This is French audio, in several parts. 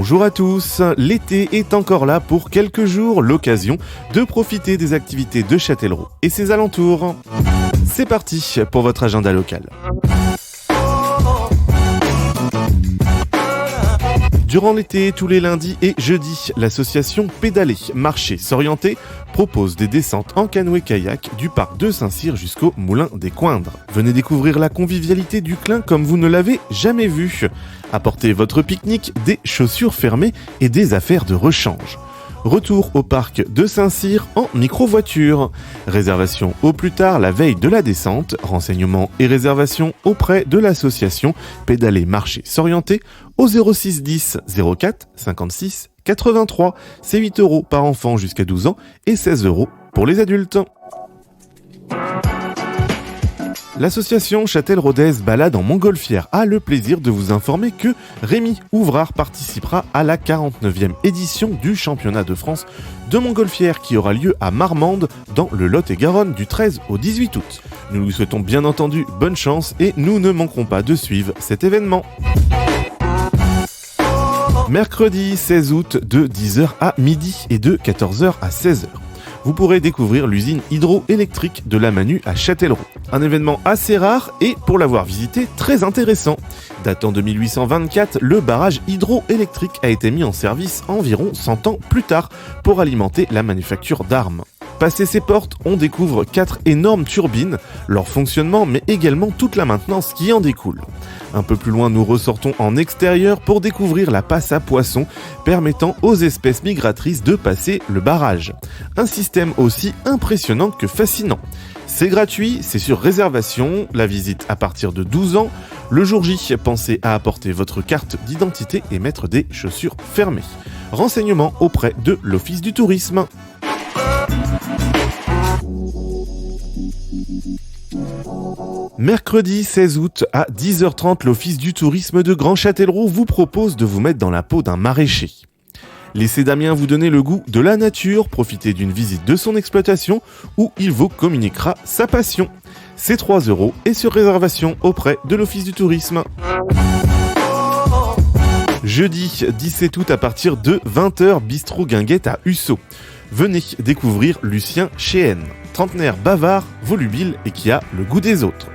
Bonjour à tous, l'été est encore là pour quelques jours, l'occasion de profiter des activités de Châtellerault et ses alentours. C'est parti pour votre agenda local. Durant l'été, tous les lundis et jeudis, l'association Pédaler, Marcher, S'orienter propose des descentes en canoë-kayak du parc de Saint-Cyr jusqu'au Moulin des Coindres. Venez découvrir la convivialité du Clin comme vous ne l'avez jamais vu. Apportez votre pique-nique, des chaussures fermées et des affaires de rechange. Retour au parc de Saint-Cyr en micro-voiture. Réservation au plus tard la veille de la descente. Renseignements et réservations auprès de l'association Pédaler, Marcher, S'orienter au 06 10 04 56 83. C'est 8 € par enfant jusqu'à 12 ans et 16 € pour les adultes. L'association Châtelleraudaises Balade en Montgolfière a le plaisir de vous informer que Rémi Ouvrard participera à la 49e édition du championnat de France de Montgolfière qui aura lieu à Marmande dans le Lot-et-Garonne du 13 au 18 août. Nous lui souhaitons bien entendu bonne chance et nous ne manquerons pas de suivre cet événement. Mercredi 16 août de 10h à midi et de 14h à 16h. Vous pourrez découvrir l'usine hydroélectrique de la Manu à Châtellerault. Un événement assez rare et, pour l'avoir visité, très intéressant. Datant de 1824, le barrage hydroélectrique a été mis en service environ 100 ans plus tard pour alimenter la manufacture d'armes. Passé ses portes, on découvre 4 énormes turbines, leur fonctionnement mais également toute la maintenance qui en découle. Un peu plus loin, nous ressortons en extérieur pour découvrir la passe à poissons permettant aux espèces migratrices de passer le barrage. Un système aussi impressionnant que fascinant. C'est gratuit, c'est sur réservation, la visite à partir de 12 ans. Le jour J, pensez à apporter votre carte d'identité et mettre des chaussures fermées. Renseignements auprès de l'Office du tourisme. Mercredi 16 août à 10h30, l'Office du tourisme de Grand Châtellerault vous propose de vous mettre dans la peau d'un maraîcher. Laissez Damien vous donner le goût de la nature, profitez d'une visite de son exploitation où il vous communiquera sa passion. C'est 3 € et sur réservation auprès de l'Office du tourisme. Jeudi 17 août à partir de 20h, Bistrot Guinguette à Hussau. Venez découvrir Lucien Chéenne, trentenaire bavard, volubile et qui a le goût des autres.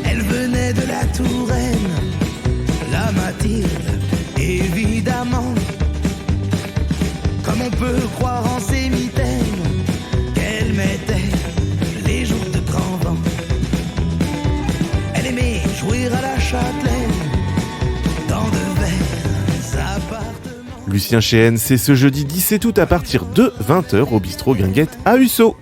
Elle venait de la Touraine, la Mathilde, évidemment. Comme on peut croire en ces mitaines, qu'elle mettait les jours de grand vent. Elle aimait jouer à la châtelaine, dans de verts appartements. Lucien Chéenne, c'est ce jeudi 17 août à partir de 20h au Bistrot Guinguette à Hussau.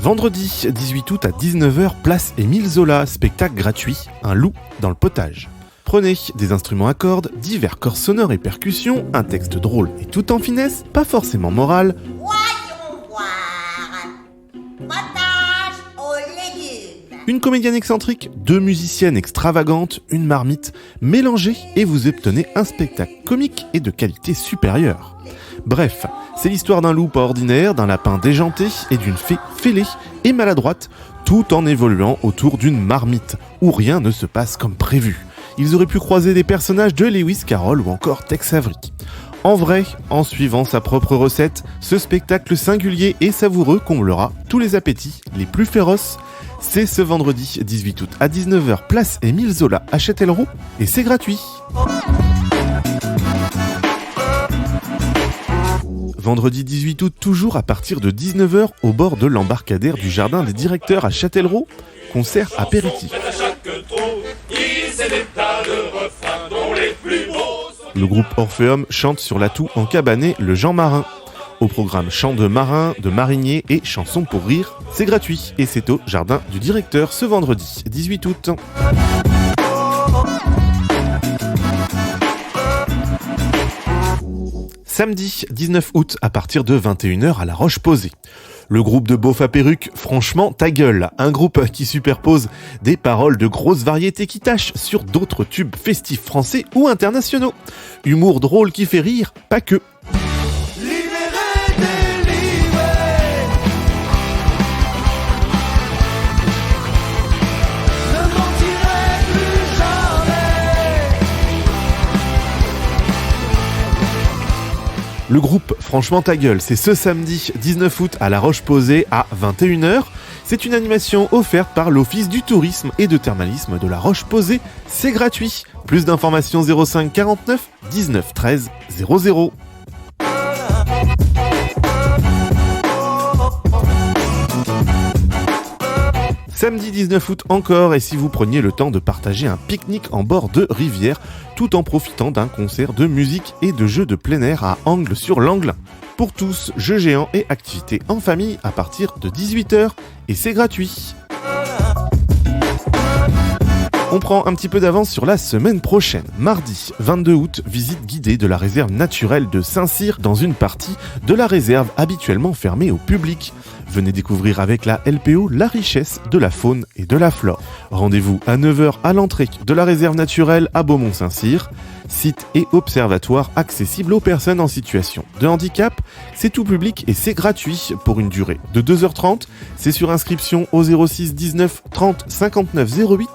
Vendredi 18 août à 19h, place Émile Zola, spectacle gratuit, un loup dans le potage. Prenez des instruments à cordes, divers corps sonores et percussions, un texte drôle et tout en finesse, pas forcément moral. Voyons voir. Potage aux légumes. Une comédienne excentrique, 2 musiciennes extravagantes, une marmite, mélangez et vous obtenez un spectacle comique et de qualité supérieure. Bref, c'est l'histoire d'un loup pas ordinaire, d'un lapin déjanté et d'une fée fêlée et maladroite, tout en évoluant autour d'une marmite, où rien ne se passe comme prévu. Ils auraient pu croiser des personnages de Lewis Carroll ou encore Tex Avery. En vrai, en suivant sa propre recette, ce spectacle singulier et savoureux comblera tous les appétits les plus féroces. C'est ce vendredi 18 août à 19h, place Émile Zola à Châtellerault et c'est gratuit. Vendredi 18 août, toujours à partir de 19h, au bord de l'embarcadère du Jardin des Directeurs à Châtellerault, concert apéritif. Le groupe Orpheum chante sur l'atout encabané Le Jean Marin. Au programme chants de marins, de mariniers et chansons pour rire, c'est gratuit et c'est au Jardin du Directeur ce vendredi 18 août. Samedi 19 août à partir de 21h à La Roche-Posay. Le groupe de beaufs à perruque, franchement ta gueule, un groupe qui superpose des paroles de grosse variété qui tâchent sur d'autres tubes festifs français ou internationaux. Humour drôle qui fait rire, pas que. Le groupe Franchement ta gueule, c'est ce samedi 19 août à La Roche-Posay à 21h. C'est une animation offerte par l'Office du tourisme et de thermalisme de La Roche-Posay. C'est gratuit. Plus d'informations 05 49 19 13 00. Samedi 19 août encore, et si vous preniez le temps de partager un pique-nique en bord de rivière, tout en profitant d'un concert de musique et de jeux de plein air à Angles-sur-l'Anglin. Pour tous, jeux géants et activités en famille à partir de 18h, et c'est gratuit. On prend un petit peu d'avance sur la semaine prochaine. Mardi 22 août, visite guidée de la réserve naturelle de Saint-Cyr dans une partie de la réserve habituellement fermée au public. Venez découvrir avec la LPO la richesse de la faune et de la flore. Rendez-vous à 9h à l'entrée de la réserve naturelle à Beaumont-Saint-Cyr. Site et observatoire accessible aux personnes en situation de handicap. C'est tout public et c'est gratuit pour une durée de 2h30. C'est sur inscription au 06 19 30 59 08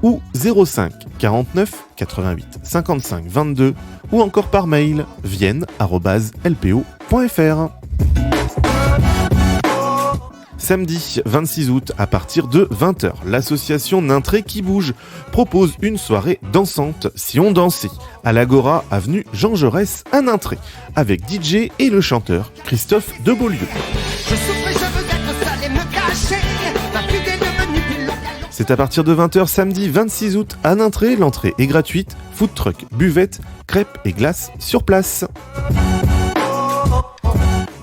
ou 05 49 88 55 22 ou encore par mail vienne@lpo.fr. Samedi 26 août, à partir de 20h, l'association Nintré qui bouge propose une soirée dansante si on dansait à l'Agora, avenue Jean Jaurès à Nintré, avec DJ et le chanteur Christophe de Beaulieu. C'est à partir de 20h samedi 26 août à Nintré, l'entrée est gratuite, food truck, buvette, crêpes et glaces sur place.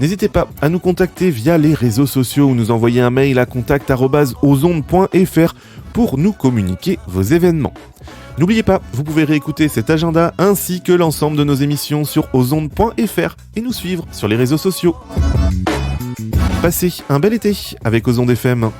N'hésitez pas à nous contacter via les réseaux sociaux ou nous envoyer un mail à contact@osondes.fr pour nous communiquer vos événements. N'oubliez pas, vous pouvez réécouter cet agenda ainsi que l'ensemble de nos émissions sur osondes.fr et nous suivre sur les réseaux sociaux. Passez un bel été avec Osondes FM.